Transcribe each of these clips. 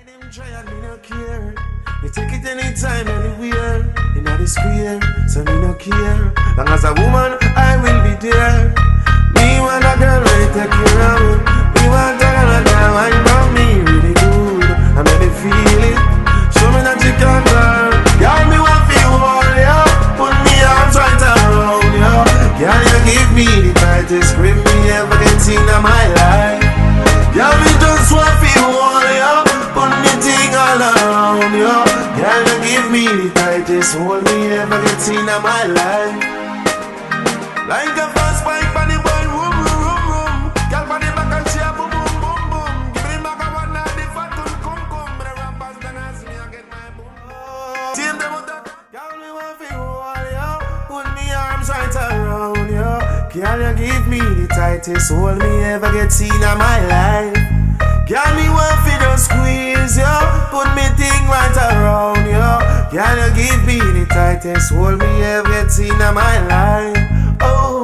them try and me no care. Me take it anytime, anywhere. In the square, so me no care. Long as a woman, I will be there. Me want a girl ready to take care of me. Me want a girl that wine about me really good. I make me feel it. Show me that you can girl. Girl, me want feel all ya. Put me arms right around ya. Girl, you give me the tightest grip me ever get in my life. Girl, me just want feel all ya. Put me thing all around ya. Girl, you give me the tightest hold me ever get in my life. Like a fast bike on the boy, room, room, room, room. Girl, on the back and she a boom, boom, boom, boom. Give me back a one of the fat one, come, come. But the rappers done ask me, I get my boom. Team them out that. Girl, me want feel all ya. Put me arms right around ya. Girl, you give me the tightest hold me ever get in my life. Girl, me want fi just squeeze ya. Put me thing right around ya. Girl, you give me the tightest hold me ever get in my life. Oh,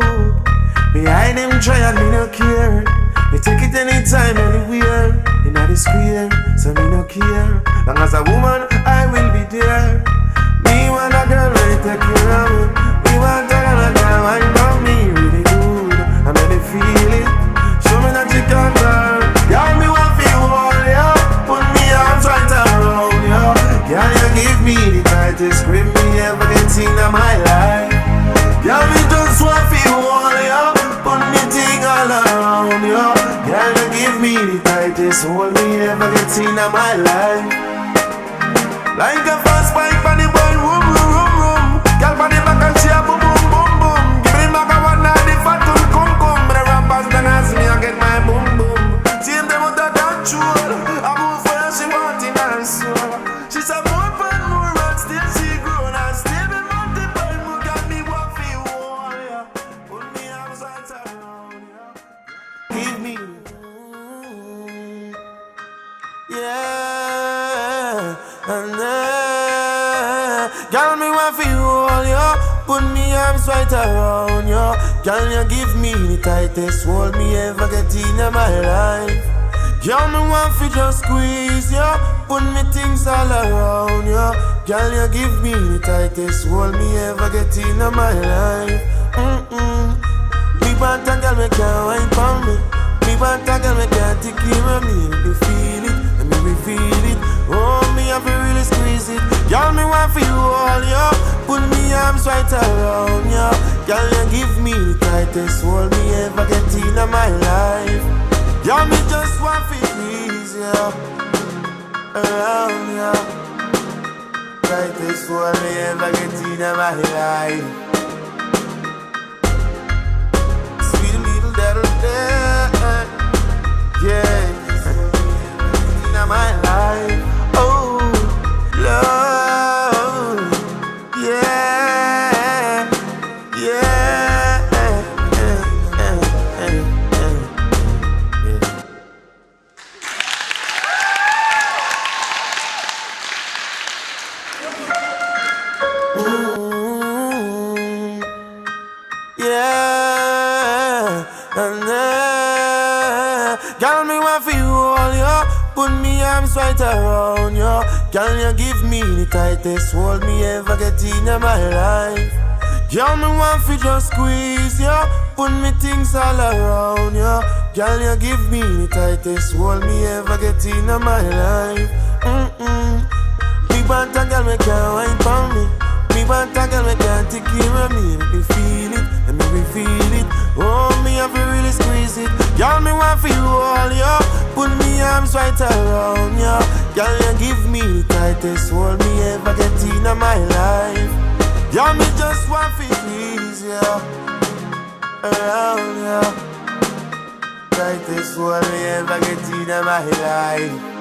behind them try and me no care. Me take it anytime, anywhere. In the square, so me no care. Long as a woman, I will be there. Me want a girl ready to take care of me. Me want a girl that wine about me really good. I make me feel it. Show me that you can girl. Girl, me want feel all ya. Put me arms right around ya. Girl, you give me the tightest grip me ever get in my life. Girl, me just want feel all ya. Put me thing all around ya. Girl, you give me the tightest hold me ever get in my life. Like a fast bike on the boy, room, room, room, room. Girl, on the back and she a boom, boom, boom, boom. Give me back a one of the fat one, come, come. But the rappers done ask me, I get my boom, boom. Team them out of control. I move for her, she want in her soul. She said more fun, more rock, still she grown. And still be multiple, more got me what feel all ya. Put me arms right around ya. Give me, yeah, and girl, me want feel all ya. Put me arms right around ya. Girl, you give me the tightest hold me ever get in my life. Girl, me want fi just squeeze ya. Put me things all around ya. Girl, you give me the tightest hold me ever get in my life. Me want a girl me can't wine for me. Me want a girl me can't take care of me. Me feel it, and me feel it. Oh, me have to really squeeze it. Girl, me want fi hold ya. Put me arms right around ya. Girl, you give me the tightest hold me ever get in my life. Girl, me just want fi squeeze ya around ya. Tightest hold me ever get in my life. Sweet little devil there, yeah, in my life. Oh, love, yeah, yeah, girl, me want fi hold ya. Put me arms right around ya. Girl, you give me the tightest hold me ever get in my life. Girl, me want fi just squeeze ya. Put me things all around ya. Girl, you give me the tightest hold me ever get in my life. Me want a girl me can't wine for me. Me want a girl me can't take care of me. Make me feel it, and make me feel it. Oh, me have to really squeeze it. Girl, me want feel all ya. Put me arms right around ya. Girl, you give me the tightest hold me ever get in my life. Girl, me just want to squeeze ya around ya. Tightest hold me ever get in my life.